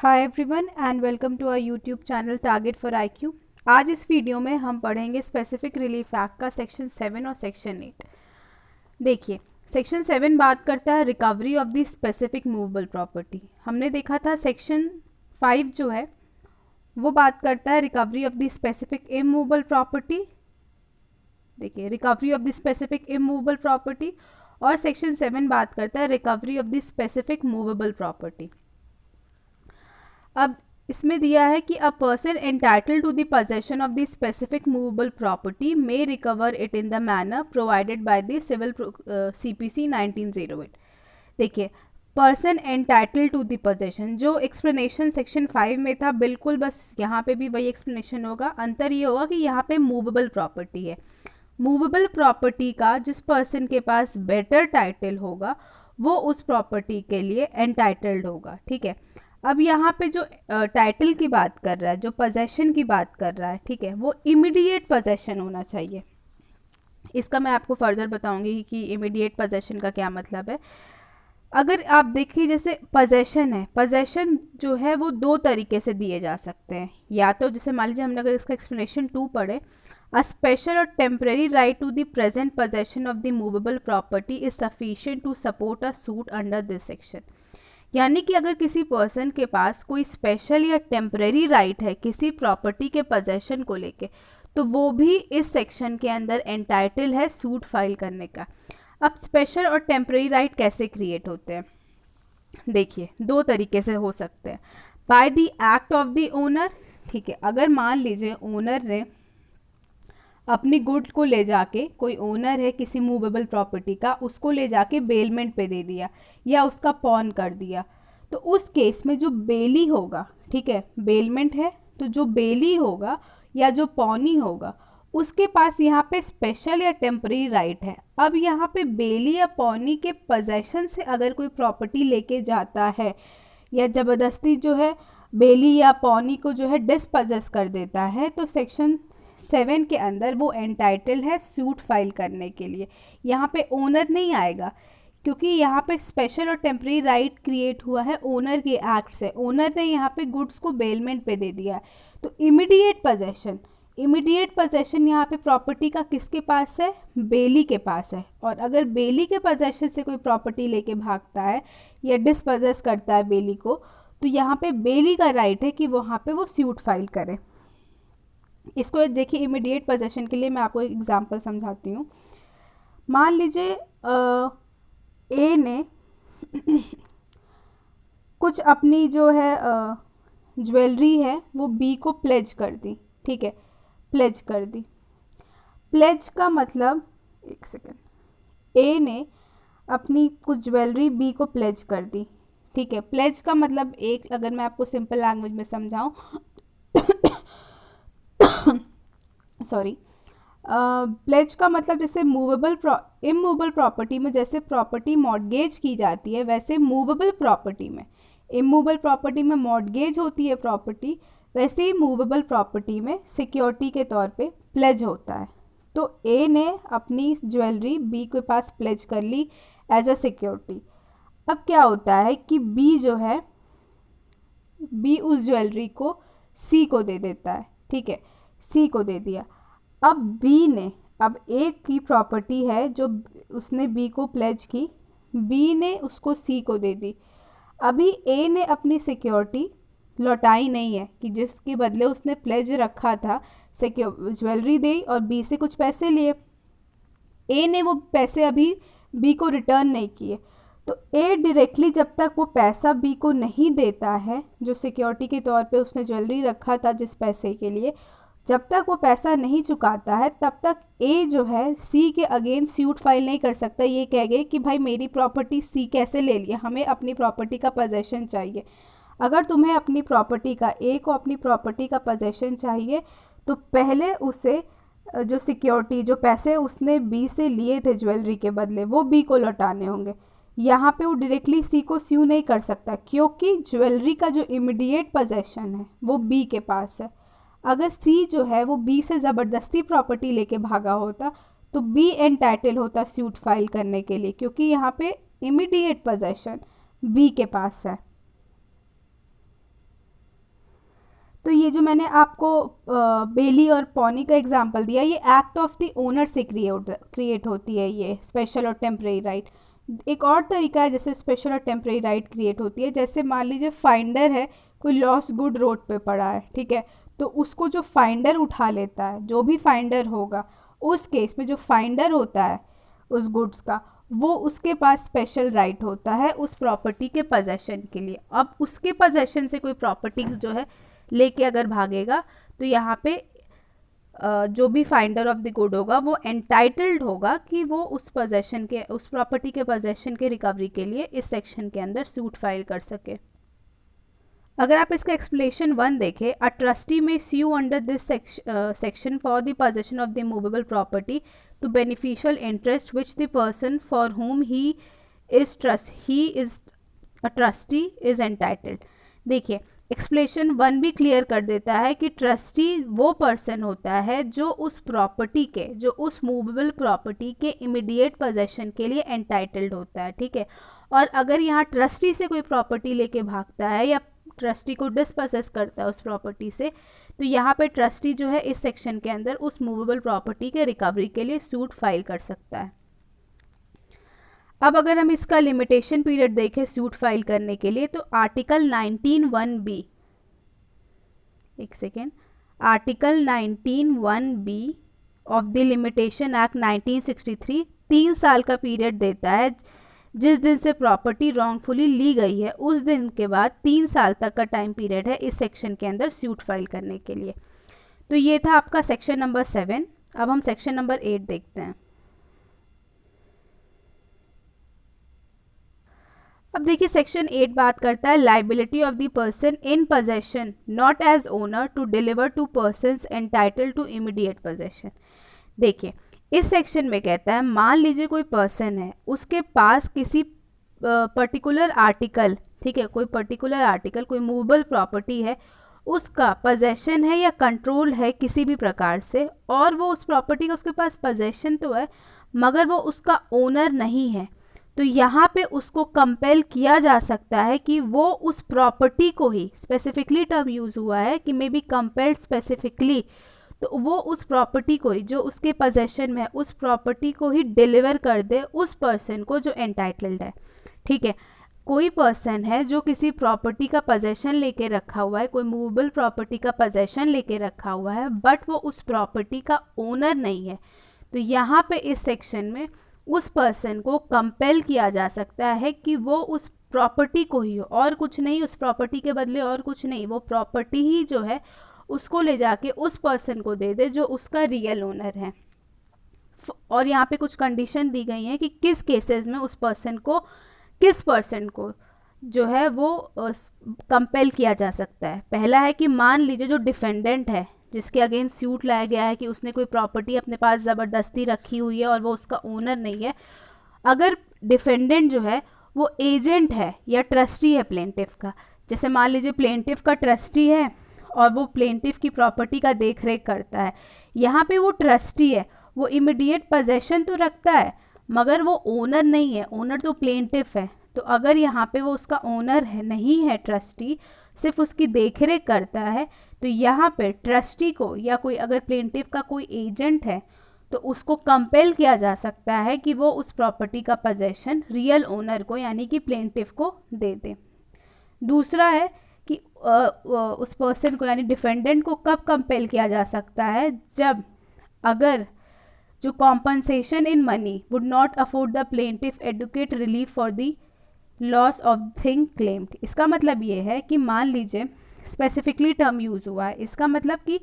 Hi everyone and welcome to our YouTube channel target for IQ. आज इस video में हम पढ़ेंगे स्पेसिफिक रिलीफ एक्ट का सेक्शन 7 और सेक्शन 8। देखिए, सेक्शन 7 बात करता है recovery of the specific movable property. हमने देखा था सेक्शन 5 जो है वो बात करता है recovery of the specific immovable property. देखिए, recovery of the specific immovable property, और सेक्शन 7 बात करता है recovery of the specific movable property. अब इसमें दिया है कि a person entitle to the possession of the specific movable property may recover it in the manner provided by the civil CPC 1908। देखिए, person entitle to the possession, जो explanation section 5 में था बिल्कुल बस यहाँ पे भी वही एक्सप्लेनेशन होगा। अंतर ये होगा कि यहाँ पे मूवेबल प्रॉपर्टी है। मूवेबल प्रॉपर्टी का जिस पर्सन के पास बेटर टाइटल होगा वो उस प्रॉपर्टी के लिए एंटाइटल्ड होगा। ठीक है, अब यहाँ पे जो टाइटल की बात कर रहा है, जो पोजेशन की बात कर रहा है, ठीक है, वो इमीडिएट पोजेशन होना चाहिए। इसका मैं आपको फर्दर बताऊंगी कि इमीडिएट पोजेशन का क्या मतलब है। अगर आप देखिए, जैसे पोजेशन है, पोजेशन जो है वो दो तरीके से दिए जा सकते हैं। या तो जैसे मान लीजिए हमने अगर इसका एक्सप्लेनेशन 2 पढ़े, अ स्पेशल और temporary right to the present possession of the movable property is sufficient to support a suit under this section. यानी कि अगर किसी पर्सन के पास कोई स्पेशल या टेम्परेरी राइट है किसी प्रॉपर्टी के पोजेशन को लेके, तो वो भी इस सेक्शन के अंदर एंटाइटल है सूट फाइल करने का। अब स्पेशल और टेम्परेरी राइट कैसे क्रिएट होते हैं? देखिए, दो तरीके से हो सकते हैं। By the act of the owner. ठीक है, अगर मान लीजिए ओनर ने अपनी गुड को ले जाके, कोई ओनर है किसी मूवेबल प्रॉपर्टी का, उसको ले जाके बेलमेंट पे दे दिया या उसका पॉन कर दिया, तो उस केस में जो बेली होगा, ठीक है, बेलमेंट है तो जो बेली होगा या जो पॉनी होगा उसके पास यहाँ पे स्पेशल या टेम्परेरी राइट है। अब यहाँ पे बेली या पॉनी के पोजेशन से अगर कोई प्रॉपर्टी लेके जाता है या ज़बरदस्ती जो है बेली या पॉनी को जो है डिस्पोजेस कर देता है, तो सेक्शन 7 के अंदर वो एंटाइटल है सूट फाइल करने के लिए। यहाँ पे ओनर नहीं आएगा, क्योंकि यहाँ पे स्पेशल और टेम्परेरी राइट क्रिएट हुआ है ओनर के एक्ट से। ओनर ने यहाँ पे गुड्स को बेलमेंट पे दे दिया है, तो इमीडिएट पोजेशन यहाँ पे प्रॉपर्टी का किसके पास है? बेली के पास है। और अगर बेली के पोजेशन से कोई प्रॉपर्टी लेके भागता है या डिस्पोजेस करता है बेली को, तो यहाँ पे बेली का राइट है कि वहाँ पे वो सूट फाइल करे। इसको देखिए, इमीडिएट पोजेशन के लिए मैं आपको एक एग्जांपल समझाती हूँ। मान लीजिए ए ने कुछ अपनी जो है ज्वेलरी है वो बी को प्लेज कर दी। ठीक है, प्लेज कर दी। प्लेज का मतलब, एक सेकेंड, ए ने अपनी कुछ ज्वेलरी बी को प्लेज कर दी। ठीक है, प्लेज का मतलब, एक अगर मैं आपको सिंपल लैंग्वेज में समझाऊं सॉरी, प्लेज का मतलब जैसे इमूवेबल प्रॉपर्टी में जैसे प्रॉपर्टी मॉर्गेज की जाती है, वैसे मूवेबल प्रॉपर्टी में, इमूवेबल प्रॉपर्टी में मॉर्गेज होती है प्रॉपर्टी, वैसे ही मूवेबल प्रॉपर्टी में सिक्योरिटी के तौर पे प्लेज होता है। तो ए ने अपनी ज्वेलरी बी के पास प्लेज कर ली एज अ सिक्योरिटी। अब क्या होता है कि बी जो है, बी उस ज्वेलरी को सी को दे देता है। ठीक है, सी को दे दिया। अब बी ने, अब ए की प्रॉपर्टी है जो उसने बी को प्लेज की, बी ने उसको सी को दे दी। अभी ए ने अपनी सिक्योरिटी लौटाई नहीं है कि जिसके बदले उसने प्लेज रखा था, ज्वेलरी दी और बी से कुछ पैसे लिए। ए ने वो पैसे अभी बी को रिटर्न नहीं किए, तो ए डायरेक्टली जब तक वो पैसा बी को नहीं देता है, जो सिक्योरिटी के तौर पे उसने ज्वेलरी रखा था जिस पैसे के लिए, जब तक वो पैसा नहीं चुकाता है तब तक ए जो है सी के अगेंस्ट सूट फाइल नहीं कर सकता। ये कह गए कि भाई मेरी प्रॉपर्टी सी कैसे ले लिया, हमें अपनी प्रॉपर्टी का पोजेशन चाहिए। अगर तुम्हें अपनी प्रॉपर्टी का, ए को अपनी प्रॉपर्टी का पोजेशन चाहिए, तो पहले उसे जो सिक्योरिटी, जो पैसे उसने बी से लिए थे ज्वेलरी के बदले, वो बी को लौटाने होंगे। यहाँ पे वो डायरेक्टली सी को स्यू नहीं कर सकता, क्योंकि ज्वेलरी का जो इमीडिएट पोजेशन है वो बी के पास है। अगर सी जो है वो बी से ज़बरदस्ती प्रॉपर्टी लेके भागा होता, तो बी एंटाइटल होता सूट फाइल करने के लिए, क्योंकि यहाँ पे इमीडिएट पोजेशन बी के पास है। तो ये जो मैंने आपको बेली और पॉनी का एग्जांपल दिया, ये एक्ट ऑफ द ओनर से क्रिएट होती है, ये स्पेशल और टेम्परेरी राइट। एक और तरीका है जैसे स्पेशल और टेम्परेरी राइट क्रिएट होती है, जैसे मान लीजिए फाइंडर है, कोई लॉस्ट गुड रोड पे पड़ा है, ठीक है, तो उसको जो फाइंडर उठा लेता है, जो भी फाइंडर होगा, उस केस में जो फाइंडर होता है उस गुड्स का, वो उसके पास स्पेशल राइट होता है उस प्रॉपर्टी के पोजेशन के लिए। अब उसके पोजेशन से कोई प्रॉपर्टी जो है लेके अगर भागेगा, तो यहाँ पे जो भी फाइंडर ऑफ द गुड होगा वो एंटाइटल्ड होगा कि वो उस पोजेशन के, उस प्रॉपर्टी के पोजेशन के रिकवरी के लिए इस सेक्शन के अंदर सूट फाइल कर सके। अगर आप इसका एक्सप्लेनेशन 1 देखें, a trustee may sue under this section for the possession of the movable property to beneficial interest which the person for whom he is a trustee is entitled. देखिए explanation 1 भी clear कर देता है कि trustee वो person होता है जो उस प्रॉपर्टी के, जो उस मूवेबल प्रॉपर्टी के इमीडिएट पोजेशन के लिए एंटाइटल्ड होता है, ठीक है। और अगर यहाँ ट्रस्टी से कोई प्रॉपर्टी लेके भागता है या ट्रस्टी को डिस्पोसेस करता है उस प्रॉपर्टी से, तो यहाँ पे ट्रस्टी जो है इस सेक्शन के अंदर उस मूवेबल प्रॉपर्टी के रिकवरी के लिए सूट फाइल कर सकता है। अब अगर हम इसका लिमिटेशन पीरियड देखें सूट फाइल करने के लिए, तो आर्टिकल 19(1)(b), एक second, article 19(1)(b) of the limitation act 1963 3 साल का पीरियड देता है। जिस दिन से प्रॉपर्टी रॉन्गफुली ली गई है उस दिन के बाद 3 साल तक का टाइम पीरियड है इस सेक्शन के अंदर सूट फाइल करने के लिए। तो ये था आपका सेक्शन नंबर 7। अब हम सेक्शन नंबर 8 देखते हैं। अब देखिए सेक्शन 8 बात करता है liability of the person in possession not as owner to deliver to persons entitled to immediate possession. देखिए इस सेक्शन में कहता है, मान लीजिए कोई पर्सन है, उसके पास किसी पर्टिकुलर आर्टिकल, ठीक है, कोई पर्टिकुलर आर्टिकल, कोई मूवेबल प्रॉपर्टी है, उसका पोजेशन है या कंट्रोल है किसी भी प्रकार से, और वो उस प्रॉपर्टी का, उसके पास पोजेशन तो है मगर वो उसका ओनर नहीं है, तो यहाँ पे उसको कंपेल किया जा सकता है कि वो उस प्रॉपर्टी को ही, स्पेसिफिकली टर्म यूज हुआ है कि मे बी कंपेल्ड स्पेसिफिकली, तो वो उस प्रॉपर्टी को ही जो उसके पोजेशन में है उस प्रॉपर्टी को ही डिलीवर कर दे उस पर्सन को जो एंटाइटल्ड है, ठीक है। कोई पर्सन है जो किसी प्रॉपर्टी का पोजेशन लेके रखा हुआ है, कोई मूवेबल प्रॉपर्टी का पोजेशन लेके रखा हुआ है, बट वो उस प्रॉपर्टी का ओनर नहीं है, तो यहाँ पे इस सेक्शन में उस पर्सन को कंपेल किया जा सकता है कि वो उस प्रॉपर्टी को ही, और कुछ नहीं, उस प्रॉपर्टी के बदले और कुछ नहीं, वो प्रॉपर्टी ही जो है उसको ले जाके उस पर्सन को दे दे जो उसका रियल ओनर है। और यहाँ पे कुछ कंडीशन दी गई हैं कि किस केसेस में उस पर्सन को, किस पर्सन को जो है वो कंपेल किया जा सकता है। पहला है कि मान लीजिए जो डिफेंडेंट है, जिसके अगेंस्ट सूट लाया गया है कि उसने कोई प्रॉपर्टी अपने पास ज़बरदस्ती रखी हुई है और वो उसका ओनर नहीं है, अगर डिफेंडेंट जो है वो एजेंट है या ट्रस्टी है प्लेंटिफ का, जैसे मान लीजिए प्लेंटिफ का ट्रस्टी है और वो प्लेंटिफ की प्रॉपर्टी का देख रेख करता है, यहाँ पे वो ट्रस्टी है, वो इमीडिएट पोजेशन तो रखता है मगर वो ओनर नहीं है, ओनर तो प्लेंटिफ है, तो अगर यहाँ पे वो उसका ओनर है, नहीं है ट्रस्टी, सिर्फ उसकी देखरेख करता है, तो यहाँ पे ट्रस्टी को या कोई अगर प्लेंटिफ का कोई एजेंट है तो उसको कंपेल किया जा सकता है कि वो उस प्रॉपर्टी का पोजेशन रियल ओनर को यानी कि प्लेंटिफ को दे दे। दूसरा है कि उस पर्सन को यानी डिफेंडेंट को कब कंपेल किया जा सकता है, जब अगर जो compensation in money would not afford the plaintiff adequate relief for the loss of thing claimed. इसका मतलब ये है कि मान लीजिए स्पेसिफिकली टर्म यूज़ हुआ है, इसका मतलब कि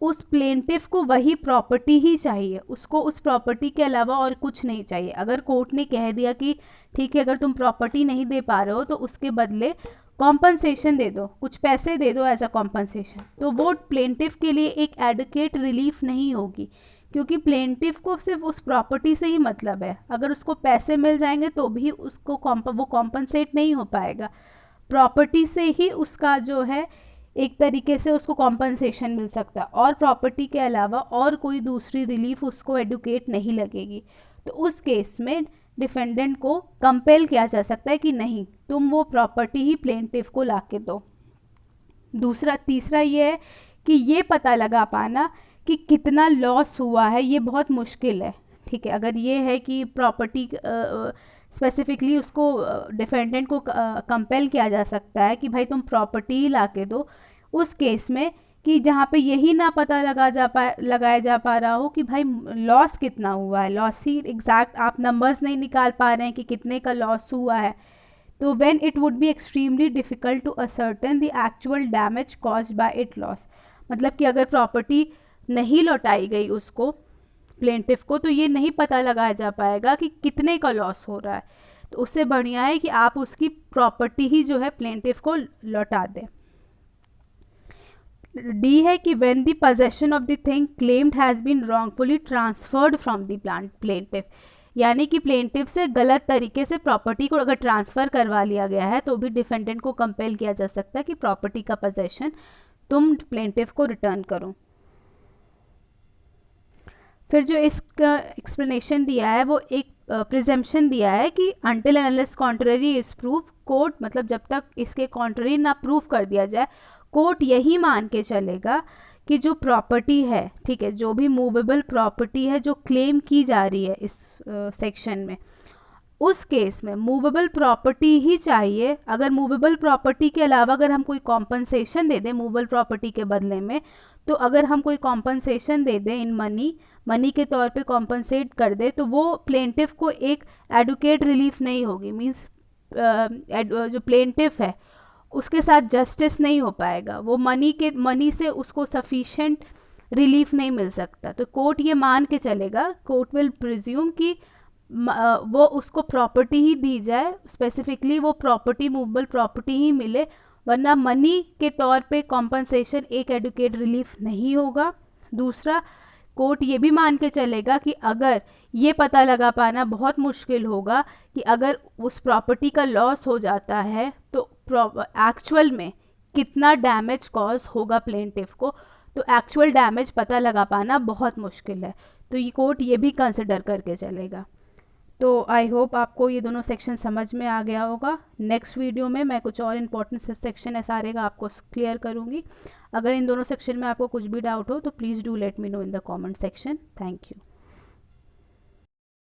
उस प्लेंटिफ को वही प्रॉपर्टी ही चाहिए, उसको उस प्रॉपर्टी के अलावा और कुछ नहीं चाहिए। अगर कोर्ट ने कह दिया कि ठीक है अगर तुम प्रॉपर्टी नहीं दे पा रहे हो तो उसके बदले कॉम्पनसेशन दे दो, कुछ पैसे दे दो एज अ कॉम्पनसेशन, तो वो प्लेंटिफ के लिए एक एडुकेट रिलीफ नहीं होगी, क्योंकि प्लेंटिफ को सिर्फ उस प्रॉपर्टी से ही मतलब है। अगर उसको पैसे मिल जाएंगे तो भी उसको वो कॉम्पनसेट नहीं हो पाएगा, प्रॉपर्टी से ही उसका जो है एक तरीके से उसको कॉम्पनसेशन मिल सकता है, और प्रॉपर्टी के अलावा और कोई दूसरी रिलीफ उसको एडुकेट नहीं लगेगी। तो उस केस में डिफेंडेंट को कंपेल किया जा सकता है कि नहीं तुम वो प्रॉपर्टी ही प्लेंटिफ को लाके दो। तीसरा ये है कि ये पता लगा पाना कि कितना लॉस हुआ है, ये बहुत मुश्किल है, ठीक है। अगर ये है कि प्रॉपर्टी स्पेसिफिकली उसको डिफेंडेंट को कंपेल किया जा सकता है कि भाई तुम प्रॉपर्टी ही ला के दो, उस केस में कि जहाँ पे यही ना पता लगाया जा पा रहा हो कि भाई लॉस कितना हुआ है, लॉस ही एग्जैक्ट आप नंबर्स नहीं निकाल पा रहे हैं कि कितने का लॉस हुआ है, तो when it would be extremely difficult to ascertain the actual damage caused by it loss. मतलब कि अगर प्रॉपर्टी नहीं लौटाई गई उसको प्लेंटिफ को, तो ये नहीं पता लगाया जा पाएगा कि कितने का लॉस हो रहा है। तो उससे बढ़िया है कि आप उसकी प्रॉपर्टी ही जो है प्लेंटिफ को लौटा दें। डी है कि when the possession of the thing claimed has been wrongfully transferred from the plaintiff, यानी कि प्लेंटिफ से गलत तरीके से प्रॉपर्टी को अगर ट्रांसफ़र करवा लिया गया है तो भी डिफेंडेंट को कंपेल किया जा सकता है कि प्रॉपर्टी का पोजेशन तुम प्लेंटिफ को रिटर्न करो। फिर जो इसका एक्सप्लेनेशन दिया है वो एक प्रिजम्पशन दिया है कि until and unless contrary is proof, court मतलब जब तक इसके कॉन्ट्ररी ना प्रूफ कर दिया जाए, कोर्ट यही मान के चलेगा कि जो प्रॉपर्टी है, ठीक है, जो भी मूवेबल प्रॉपर्टी है जो क्लेम की जा रही है इस सेक्शन में, उस केस में मूवेबल प्रॉपर्टी ही चाहिए। अगर मूवेबल प्रॉपर्टी के अलावा अगर हम कोई कॉम्पनसेशन दे दें मूवेबल प्रॉपर्टी के बदले में, तो अगर हम कोई कॉम्पनसेशन दे दें इन मनी के तौर पे कॉम्पनसेट कर दे, तो वो प्लेंटिफ को एक एडुकेट रिलीफ नहीं होगी। मींस जो प्लेंटिफ है उसके साथ जस्टिस नहीं हो पाएगा, वो मनी से उसको सफिशेंट रिलीफ नहीं मिल सकता। तो कोर्ट ये मान के चलेगा, कोर्ट विल प्रिज्यूम कि वो उसको प्रॉपर्टी ही दी जाए, स्पेसिफिकली वो प्रॉपर्टी मूवेबल प्रॉपर्टी ही मिले, वरना मनी के तौर पे कॉम्पनसेशन एक एडुकेट रिलीफ नहीं होगा। दूसरा, कोर्ट ये भी मान के चलेगा कि अगर ये पता लगा पाना बहुत मुश्किल होगा कि अगर उस प्रॉपर्टी का लॉस हो जाता है तो एक्चुअल में कितना डैमेज कॉज होगा प्लेंटिफ को, तो एक्चुअल डैमेज पता लगा पाना बहुत मुश्किल है। तो ये कोर्ट ये भी कंसिडर करके चलेगा। तो आई होप आपको ये दोनों सेक्शन समझ में आ गया होगा। नेक्स्ट वीडियो में मैं कुछ और इम्पोर्टेंट सेक्शन SRA का आपको क्लियर करूँगी। अगर इन दोनों सेक्शन में आपको कुछ भी डाउट हो तो please do let me know in the comment section. Thank you.